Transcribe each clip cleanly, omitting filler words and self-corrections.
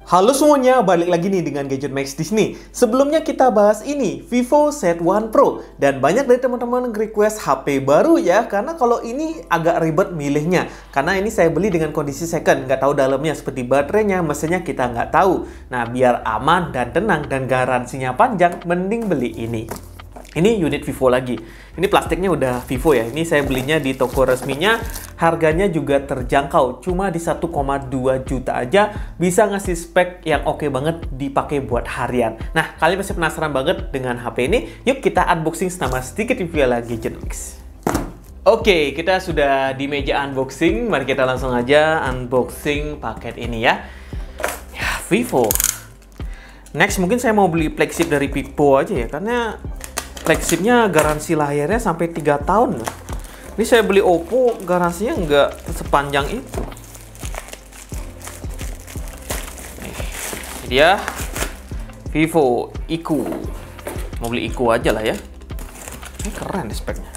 Halo semuanya, balik lagi nih dengan Gadget Max di sini. Sebelumnya kita bahas ini, Vivo Z1 Pro. Dan banyak dari teman-teman request HP baru ya, karena kalau ini agak ribet milihnya. Karena ini saya beli dengan kondisi second, nggak tahu dalamnya seperti baterainya, mesinnya kita nggak tahu. Nah, biar aman dan tenang dan garansinya panjang, mending beli ini. Ini unit Vivo lagi. Ini plastiknya udah Vivo ya. Ini saya belinya di toko resminya. Harganya juga terjangkau. Cuma di 1,2 juta aja bisa ngasih spek yang oke banget dipakai buat harian. Nah, kalian pasti penasaran banget dengan HP ini. Yuk kita unboxing sama sedikit review lagi Gadget Max. Oke, kita sudah di meja unboxing. Mari kita langsung aja unboxing paket ini ya. Ya, Vivo. Next, mungkin saya mau beli flagship dari Vivo aja ya. Karena flagshipnya garansi layarnya sampai 3 tahun. Ini saya beli Oppo, garansinya nggak sepanjang itu. Ini dia Vivo IQ. Mau beli IQ aja lah ya. Ini keren speknya.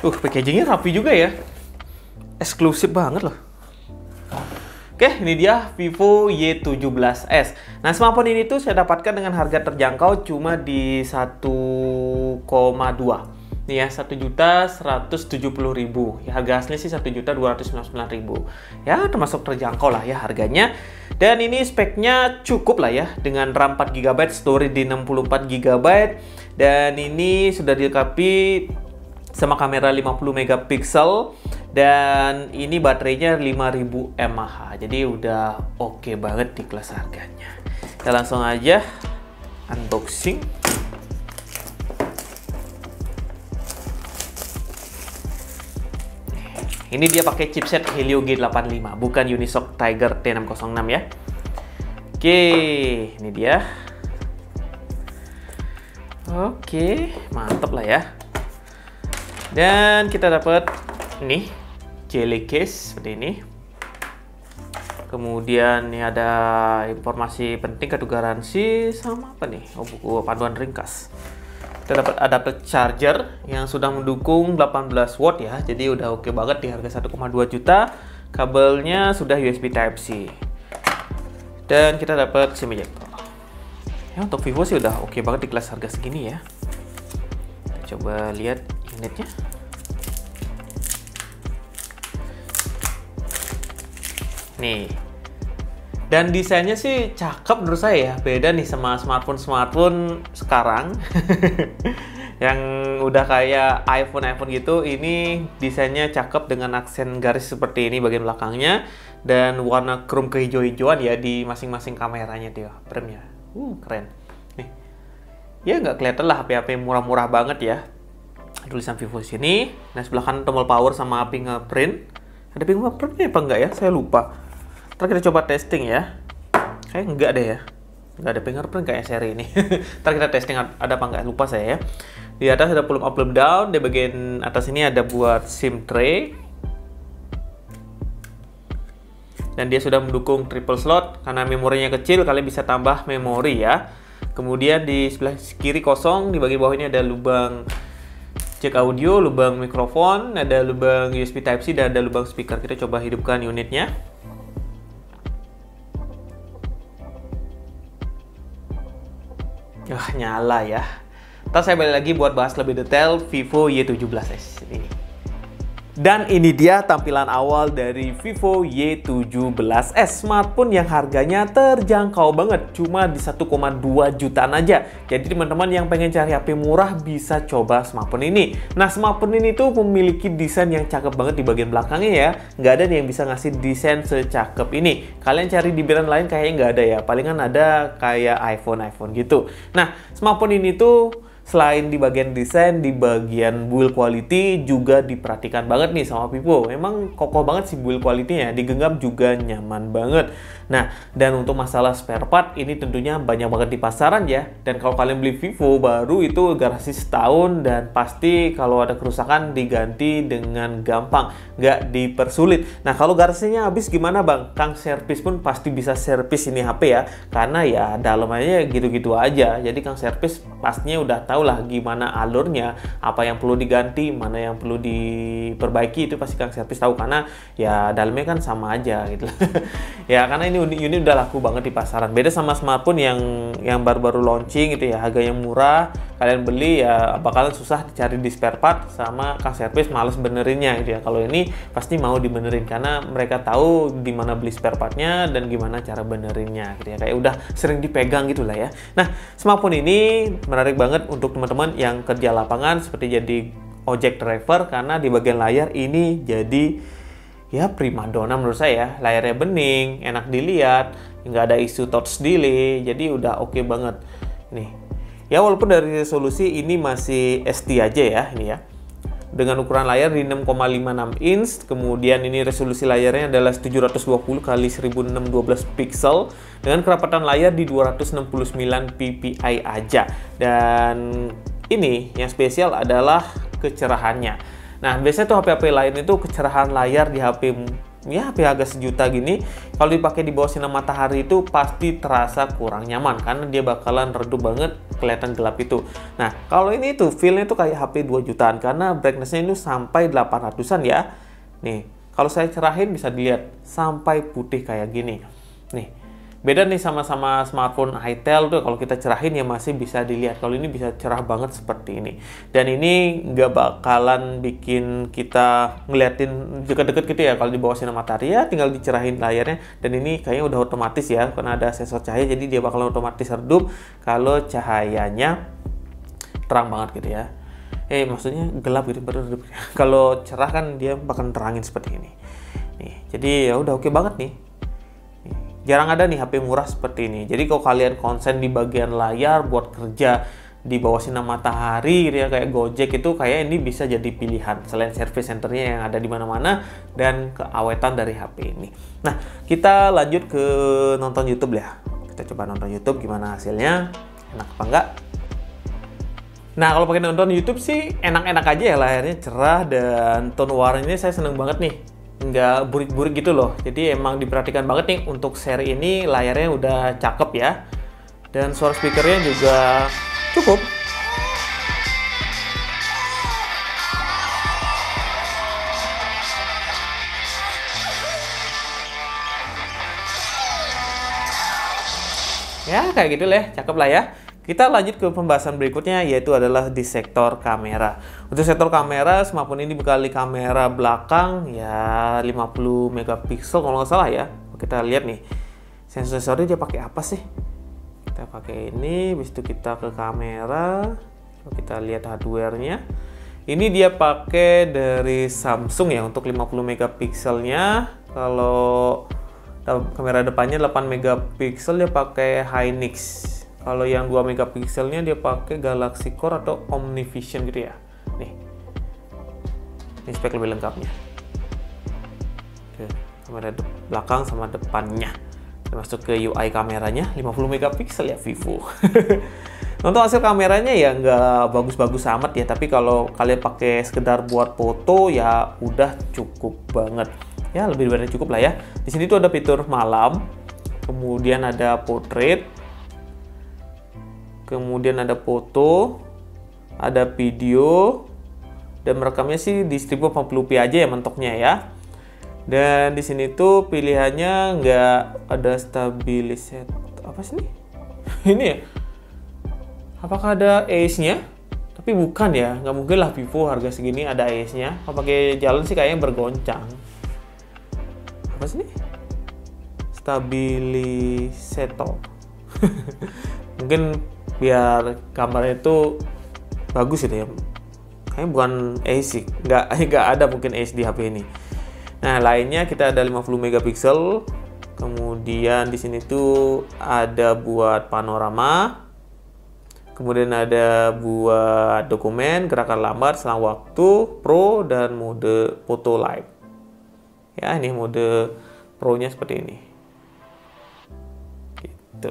Packagingnya rapi juga ya. Eksklusif banget loh. Oke, ini dia Vivo Y17s. Nah, smartphone ini tuh saya dapatkan dengan harga terjangkau cuma di 1,2. Nih ya, 1.170.000. Ya, harga asli sih 1.299.000. Ya, termasuk terjangkau lah ya harganya. Dan ini speknya cukup lah ya, dengan RAM 4GB, storage di 64GB. Dan ini sudah dilengkapi sama kamera 50 megapiksel dan ini baterainya 5000 mAh. Jadi udah oke banget di kelas harganya. Kita langsung aja unboxing. Ini dia pakai chipset Helio G85, bukan Unisoc Tiger T606 ya. Oke, ini dia. Oke, mantap lah ya. Dan kita dapat ini jelly case seperti ini. Kemudian ini ada informasi penting, kartu garansi sama apa nih? Oh, buku panduan ringkas. Kita dapat adapter charger yang sudah mendukung 18 watt ya. Jadi udah oke banget di harga 1,2 juta. Kabelnya sudah USB Type-C. Dan kita dapat SIM ejector. Ya, untuk Vivo sih udah oke banget di kelas harga segini ya. Kita coba lihat unitnya. Nih. Dan desainnya sih cakep menurut saya ya. Beda nih sama smartphone sekarang. Yang udah kayak iPhone gitu. Ini desainnya cakep dengan aksen garis seperti ini bagian belakangnya. Dan warna chrome kehijau-hijauan ya di masing-masing kameranya dia. Premnya. Keren. Nih. Ya nggak kelihatan lah HP-HP murah-murah banget ya. Tulisan Vivo di sini. Nah, sebelah kanan tombol power sama fingerprint. Ada fingerprintnya apa enggak ya? Saya lupa. Ntar kita coba testing ya. Kayak enggak deh ya. Enggak ada fingerprint kayak seri ini. Ntar kita testing ada apa enggak, lupa saya ya. Di atas ada volume up, volume down. Di bagian atas ini ada buat SIM tray. Dan dia sudah mendukung triple slot. Karena memorinya kecil, kalian bisa tambah memori ya. Kemudian di sebelah kiri kosong. Di bagian bawah ini ada lubang jack audio, lubang mikrofon, ada lubang USB Type-C, dan ada lubang speaker. Kita coba hidupkan unitnya. Nyala ya. Ntar saya balik lagi buat bahas lebih detail Vivo Y17s ini. Dan ini dia tampilan awal dari Vivo Y17s, smartphone yang harganya terjangkau banget, cuma di 1,2 jutaan aja. Jadi teman-teman yang pengen cari HP murah bisa coba smartphone ini. Nah, smartphone ini tuh memiliki desain yang cakep banget di bagian belakangnya ya. Nggak ada nih yang bisa ngasih desain secakep ini. Kalian cari di brand lain kayaknya nggak ada ya. Palingan ada kayak iPhone gitu. Nah, smartphone ini tuh selain di bagian desain, di bagian build quality juga diperhatikan banget nih sama Vivo. Memang kokoh banget sih build quality-nya, digenggam juga nyaman banget. Nah, dan untuk masalah spare part ini tentunya banyak banget di pasaran ya. Dan kalau kalian beli Vivo baru itu garansi setahun, dan pasti kalau ada kerusakan diganti dengan gampang, nggak dipersulit. Nah, kalau garansinya habis gimana Bang? Kang servis pun pasti bisa servis ini HP ya, karena ya dalamannya gitu-gitu aja. Jadi Kang servis pastinya udah tahu lah gimana alurnya, apa yang perlu diganti, mana yang perlu diperbaiki, itu pasti Kang servis tahu, karena ya dalamnya kan sama aja gitu. Ya karena ini unit udah laku banget di pasaran. Beda sama smartphone yang baru-baru launching gitu ya, harganya murah, kalian beli ya bakalan susah dicari di spare part, sama Kang servis males benerinnya gitu ya. Kalau ini pasti mau dibenerin karena mereka tahu di mana beli spare partnya dan gimana cara benerinnya gitu ya. Kayak udah sering dipegang gitu lah ya. Nah, smartphone ini menarik banget untuk teman-teman yang kerja lapangan seperti jadi ojek driver, karena di bagian layar ini jadi ya primadona menurut saya. Layarnya bening, enak dilihat, nggak ada isu touch delay, jadi udah oke banget nih ya. Walaupun dari resolusi ini masih SD aja ya ini ya, dengan ukuran layar di 6,56 inch, kemudian ini resolusi layarnya adalah 720 x 1612 pixel dengan kerapatan layar di 269 ppi aja. Dan ini yang spesial adalah kecerahannya. Nah, biasanya tuh HP-HP lain itu kecerahan layar di HP ya HP harga sejuta gini, kalau dipakai di bawah sinar matahari itu pasti terasa kurang nyaman karena dia bakalan redup banget, kelihatan gelap itu. Nah, kalau ini tuh feel-nya tuh kayak HP 2 jutaan karena brightness-nya itu sampai 800-an ya. Nih, kalau saya cerahin bisa dilihat sampai putih kayak gini. Nih, beda nih sama-sama smartphone Itel tuh, kalau kita cerahin ya masih bisa dilihat. Kalau ini bisa cerah banget seperti ini. Dan ini nggak bakalan bikin kita ngeliatin deket-deket gitu ya. Kalau di bawah sinar matahari ya tinggal dicerahin layarnya. Dan ini kayaknya udah otomatis ya, karena ada sensor cahaya, jadi dia bakalan otomatis redup kalau cahayanya terang banget gitu ya. Maksudnya gelap gitu redup. Kalau cerah kan dia bakal terangin seperti ini. Nih, jadi ya udah oke banget nih. Jarang ada nih HP murah seperti ini. Jadi kalau kalian konsen di bagian layar buat kerja di bawah sinar matahari gitu ya, kayak Gojek itu, kayak ini bisa jadi pilihan selain service centernya yang ada di mana-mana dan keawetan dari HP ini. Nah, kita lanjut ke nonton YouTube ya. Kita coba nonton YouTube gimana hasilnya, enak apa enggak. Nah, kalau pakai nonton YouTube sih enak-enak aja ya, layarnya cerah dan tone warnanya saya seneng banget nih. Nggak burik-burik gitu loh, jadi emang diperhatikan banget nih untuk seri ini, layarnya udah cakep ya, dan suara speakernya juga cukup. Ya kayak gitu lah, cakep lah ya. Kita lanjut ke pembahasan berikutnya, yaitu adalah di sektor kamera. Untuk sektor kamera, smartphone ini dibekali kamera belakang ya 50 megapiksel kalau nggak salah ya. Kita lihat nih, sensor-sensornya dia pakai apa sih? Kita pakai ini, habis itu kita ke kamera. Kita lihat hardware-nya. Ini dia pakai dari Samsung ya untuk 50 megapikselnya. Kalau kamera depannya 8 megapiksel dia pakai Hynix. Kalau yang 2 megapikselnya dia pakai Galaxy Core atau OmniVision gitu ya. Nih. Ini spek lebih lengkapnya. Oke, kamera belakang sama depannya. Kita masuk ke UI kameranya, 50 megapiksel ya Vivo. Untuk hasil kameranya ya nggak bagus-bagus amat ya, tapi kalau kalian pakai sekedar buat foto ya udah cukup banget. Ya lebih dari cukup lah ya. Di sini tuh ada fitur malam, kemudian ada portrait, kemudian ada foto, ada video, dan merekamnya sih di 1080p aja ya mentoknya ya. Dan di sini tuh pilihannya nggak ada stabilizer, apa sih ini? Ini ya? Apakah ada AIS-nya? Tapi bukan ya, nggak mungkin lah Vivo harga segini ada AIS-nya. Kalau pakai jalan sih kayaknya bergoncang. Apa sih ini? Stabilizer. Mungkin biar gambarnya itu bagus gitu ya. Kayaknya bukan AIS sih, nggak ada mungkin AIS di HP ini. Nah, lainnya kita ada 50 megapiksel. Kemudian di sini tuh ada buat panorama, Kemudian ada buat dokumen, gerakan lambat, selang waktu, pro, dan mode foto live. Ya, ini mode pro-nya seperti ini. Gitu.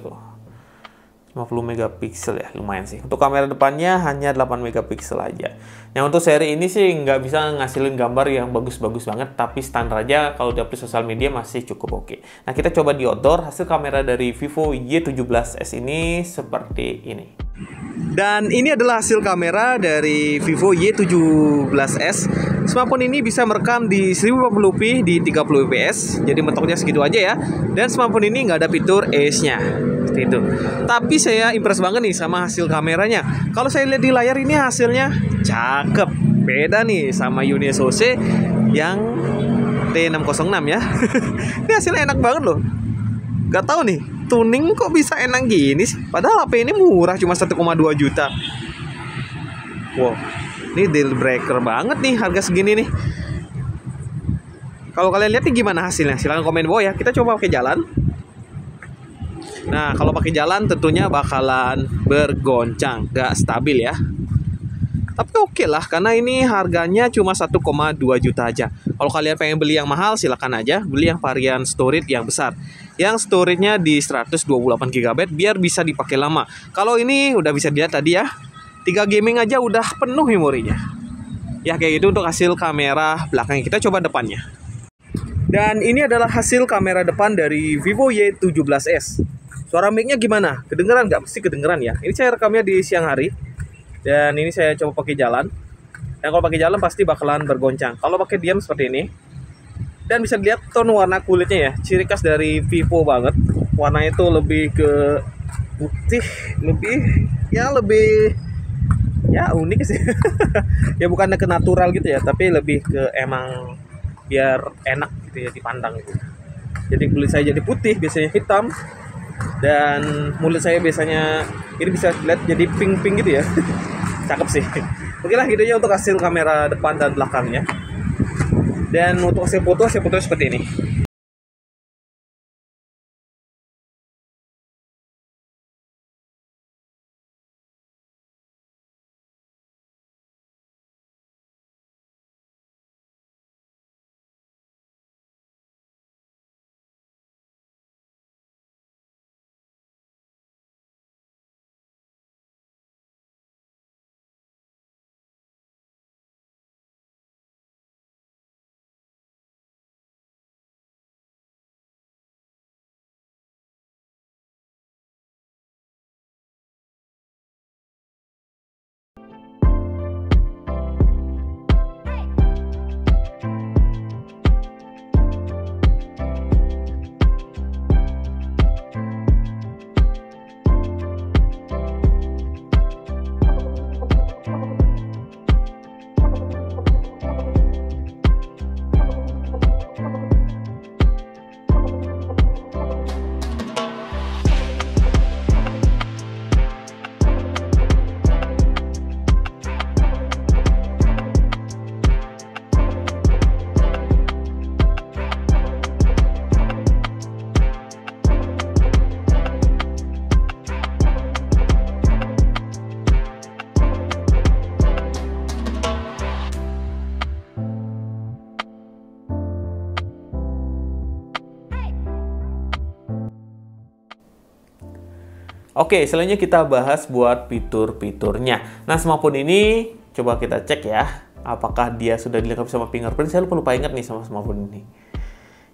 50 megapiksel ya, lumayan sih. Untuk kamera depannya hanya 8 megapiksel aja. Nah, untuk seri ini sih nggak bisa ngasilin gambar yang bagus-bagus banget, tapi standar aja kalau di aplikasi sosial media masih cukup oke. Nah, kita coba di outdoor, hasil kamera dari Vivo Y17s ini seperti ini. Dan ini adalah hasil kamera dari Vivo Y17s. Smartphone ini bisa merekam di 1080p di 30 fps, jadi mentoknya segitu aja ya. Dan smartphone ini nggak ada fitur ACE-nya, seperti itu. Tapi saya impress banget nih sama hasil kameranya. Kalau saya lihat di layar ini hasilnya cakep, beda nih sama UniSoC yang T606 ya. Ini hasilnya enak banget loh. Gak tahu nih, tuning kok bisa enak gini sih. Padahal HP ini murah, cuma 1,2 juta. Wow, ini deal breaker banget nih harga segini nih. Kalau kalian lihat nih gimana hasilnya, silahkan komen bawah ya. Kita coba pakai jalan. Nah, kalau pakai jalan tentunya bakalan bergoncang, gak stabil ya. Tapi oke lah, karena ini harganya cuma 1,2 juta aja. Kalau kalian pengen beli yang mahal, silakan aja beli yang varian storage yang besar. Yang storage-nya di 128 GB biar bisa dipakai lama. Kalau ini udah bisa dilihat tadi ya, 3 gaming aja udah penuh memorinya. Ya kayak gitu untuk hasil kamera belakangnya. Kita coba depannya. Dan ini adalah hasil kamera depan dari Vivo Y17s. Suara mic-nya gimana? Kedengeran nggak? Mesti kedengeran ya. Ini saya rekamnya di siang hari. Dan ini saya coba pakai jalan. Dan kalau pakai jalan pasti bakalan bergoncang. Kalau pakai diam seperti ini. Dan bisa dilihat tone warna kulitnya ya. Ciri khas dari Vivo banget. Warnanya itu lebih ke putih. Lebih unik sih. Ya bukannya ke natural gitu ya. Tapi lebih ke emang biar enak gitu ya dipandang gitu. Jadi kulit saya jadi putih. Biasanya hitam. Dan mulut saya biasanya ini bisa dilihat jadi pink-pink gitu ya. Cakep sih. Oke lah, gitu aja untuk hasil kamera depan dan belakangnya. Dan untuk hasil foto seperti ini. Oke, selanjutnya kita bahas buat fitur-fiturnya. Nah, smartphone ini coba kita cek ya, apakah dia sudah dilengkapi sama fingerprint. Saya lupa ingat nih sama smartphone ini.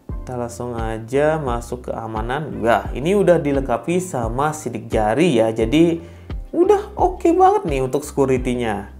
Kita langsung aja masuk ke amanan. Wah, ini udah dilengkapi sama sidik jari ya. Jadi udah oke banget nih untuk security-nya.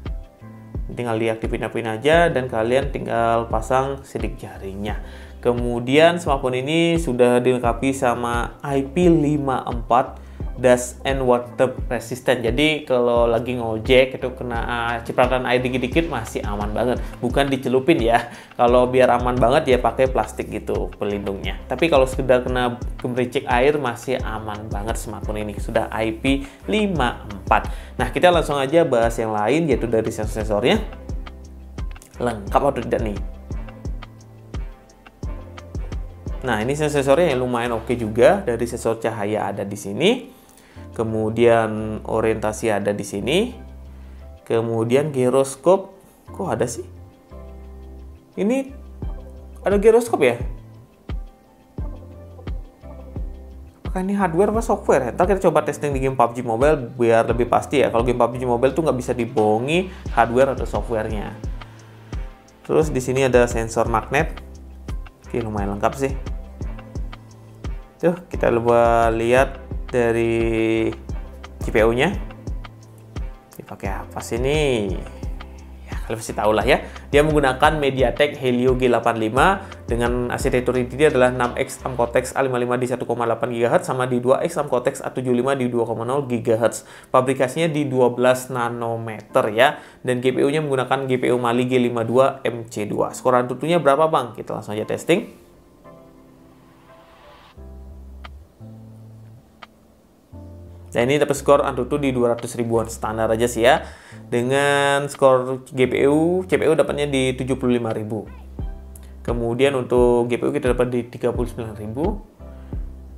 Tinggal diaktifin aja dan kalian tinggal pasang sidik jarinya. Kemudian smartphone ini sudah dilengkapi sama IP54 dust and water resistant. Jadi kalau lagi ngojek itu kena cipratan air dikit-dikit masih aman banget. Bukan dicelupin ya. Kalau biar aman banget ya pakai plastik gitu pelindungnya. Tapi kalau sekedar kena gemericik air masih aman banget smartphone ini. Sudah IP54. Nah, kita langsung aja bahas yang lain yaitu dari sensor-sensornya. Lengkap atau tidak nih? Nah, ini sensornya yang lumayan oke juga. Dari sensor cahaya ada di sini. Kemudian orientasi ada di sini. Kemudian giroskop, kok ada sih? Ini ada giroskop ya? Apakah ini hardware atau software? Ntar kita coba testing di game PUBG Mobile biar lebih pasti ya. Kalau game PUBG Mobile tuh nggak bisa dibohongi hardware atau softwarenya. Terus di sini ada sensor magnet. Oke, lumayan lengkap sih. Tuh, kita coba lihat dari GPU-nya. Dipakai apa sih ini? Ya, kalian pasti tahu lah ya. Dia menggunakan MediaTek Helio G85 dengan arsitektur intinya adalah 6X Amcortex A55 di 1,8 GHz sama di 2X Amcortex A75 di 2,0 GHz. Pabrikasinya di 12 nanometer ya. Dan GPU-nya menggunakan GPU Mali G52 MC2. Skor Antutunya berapa bang? Kita langsung aja testing. Nah, ini dapat skor Antutu di 200 ribuan standar aja sih ya. Dengan skor CPU dapatnya di 75.000. Kemudian untuk GPU kita dapat di 39.000.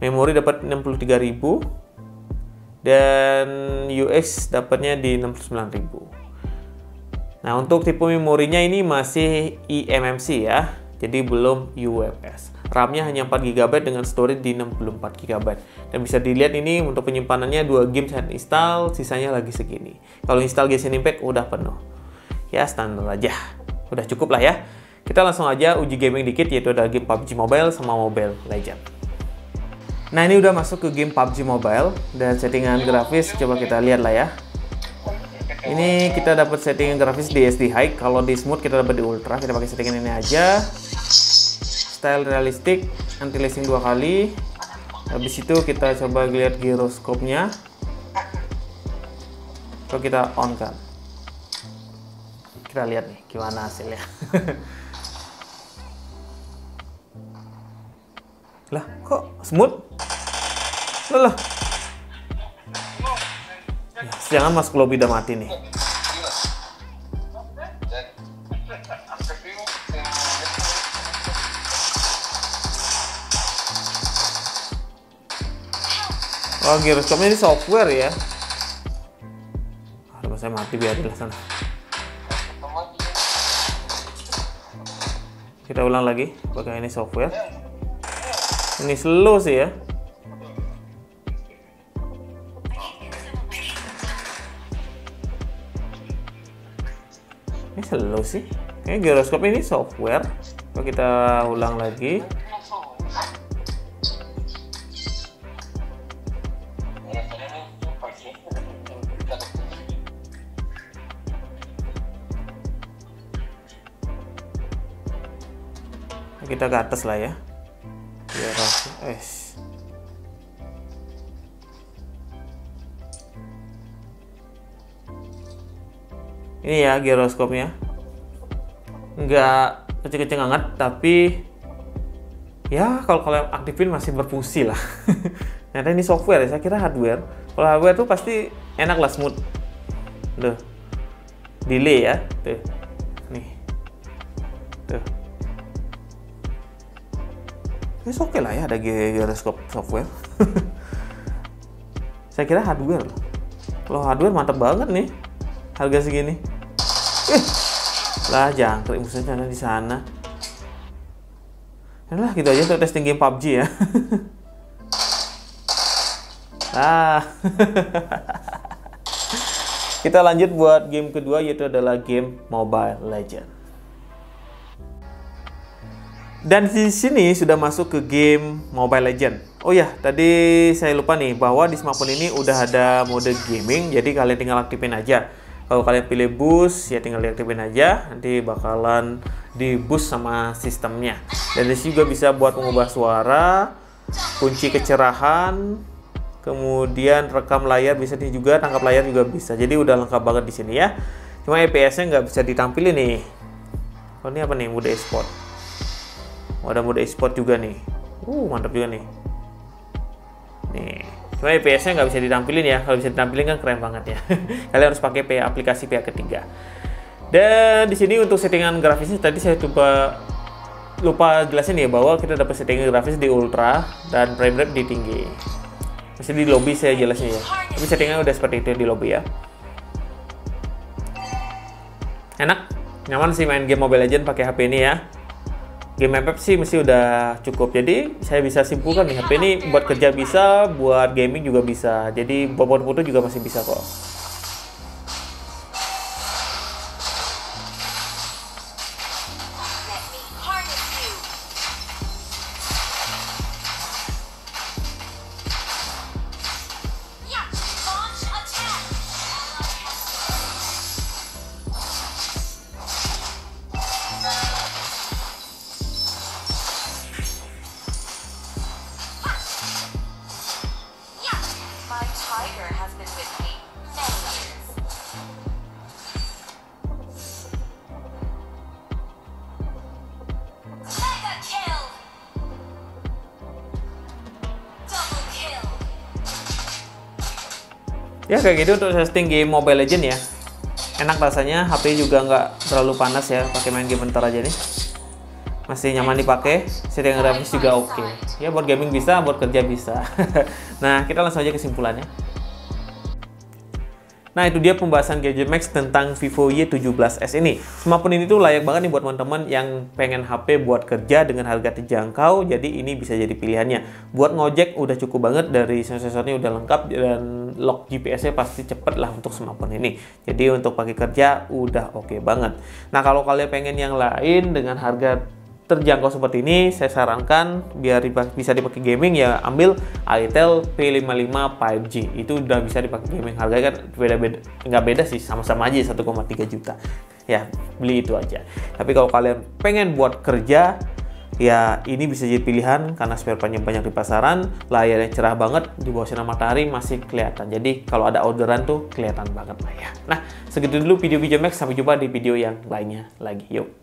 Memori dapat 63.000. Dan UX dapatnya di 69.000. Nah, untuk tipe memorinya ini masih eMMC ya. Jadi belum UFS. RAM-nya hanya 4 GB dengan storage di 64 GB. Dan bisa dilihat ini untuk penyimpanannya 2 game saya install, sisanya lagi segini. Kalau install Genshin Impact udah penuh. Ya standar aja. Udah cukup lah ya. Kita langsung aja uji gaming dikit, yaitu ada game PUBG Mobile sama Mobile Legends. Nah, ini udah masuk ke game PUBG Mobile dan settingan grafis coba kita lihat lah ya. Ini kita dapat settingan grafis di SD High. Kalau di Smooth kita dapat di Ultra. Kita pakai settingan ini aja. Style realistik, anti-aliasing 2 kali. Habis itu kita coba lihat giroskopnya. Coba kita on kan. Kita lihat nih gimana hasilnya. Lah, kok smooth? Lah. Ya, jangan masuk lobby udah mati nih. Oh, giroskopnya ini software ya. Aduh, saya mati biarin lah sana. Kita ulang lagi, pakai ini software. Ini slow sih ya. Ini slow sih. Kayaknya giroskop ini software. Coba kita ulang lagi. Kita ke atas lah ya. Biar ini ya giroskopnya. Nggak kecil-kecil banget, tapi ya kalau kalian aktifin masih berfungsi lah. Ternyata ini software ya, saya kira hardware. Kalau hardware tuh pasti enak lah, smooth. Tuh. Delay ya. Tuh. Nih. Tuh. Ya oke lah ya ada giroskop software. Saya kira hardware. Kalau hardware mantap banget nih. Harga segini. Lah jangkrik musuhnya ada di sana. Nah, gitu aja untuk testing game PUBG ya. Kita lanjut buat game kedua, yaitu adalah game Mobile Legends. Dan di sini sudah masuk ke game Mobile Legends. Oh ya, tadi saya lupa nih bahwa di smartphone ini udah ada mode gaming, jadi kalian tinggal aktifin aja. Kalau kalian pilih boost, ya tinggal diaktifin aja, nanti bakalan di boost sama sistemnya. Dan di sini juga bisa buat mengubah suara, kunci kecerahan, kemudian rekam layar bisa juga, tangkap layar juga bisa. Jadi udah lengkap banget di sini ya. Cuma FPS-nya nggak bisa ditampilin nih. Oh, ini apa nih, mode e-sport. Oh, ada mode e-sport juga nih. Mantap juga nih. Nih, cuma FPS-nya nggak bisa ditampilin ya. Kalau bisa ditampilin kan keren banget ya. Kalian harus pakai aplikasi pihak ketiga. Dan di sini untuk settingan grafisnya tadi saya lupa jelasin ya bahwa kita dapat settingan grafis di ultra dan frame rate di tinggi. Masih di lobby saya jelasnya ya. Tapi settingannya udah seperti itu di lobby ya. Enak, nyaman sih main game Mobile Legends pakai HP ini ya. Game map sih mesti udah cukup. Jadi saya bisa simpulkan nih, HP ini buat kerja bisa, buat gaming juga bisa. Jadi buat foto juga masih bisa kok. My tiger has been with me many years. Mega kill! Double kill! Ya kayak gitu untuk testing game Mobile Legends ya. Enak rasanya, HP juga nggak terlalu panas ya, pakai main game bentar aja nih. Masih nyaman dipakai, setting grafis juga oke. Ya buat gaming bisa, buat kerja bisa. Nah, kita langsung aja kesimpulannya. Nah, itu dia pembahasan Gadget Max tentang Vivo Y17s ini. Smartphone ini tuh layak banget nih buat teman-teman yang pengen HP buat kerja dengan harga terjangkau, jadi ini bisa jadi pilihannya. Buat ngojek udah cukup banget, dari sensor-sensornya udah lengkap, dan lock GPS-nya pasti cepet lah untuk smartphone ini. Jadi untuk pakai kerja udah oke banget. Nah, kalau kalian pengen yang lain dengan harga terjangkau seperti ini, saya sarankan biar bisa dipakai gaming ya ambil Itel P55 5G. Itu udah bisa dipakai gaming. Harganya kan beda-beda, nggak beda sih, sama-sama aja 1,3 juta. Ya beli itu aja. Tapi kalau kalian pengen buat kerja, ya ini bisa jadi pilihan karena spare partnya banyak di pasaran, layarnya cerah banget, di bawah sinar matahari masih kelihatan. Jadi kalau ada orderan tuh kelihatan banget lah ya. Nah, segitu dulu video Gadget Max, sampai jumpa di video yang lainnya lagi. Yuk.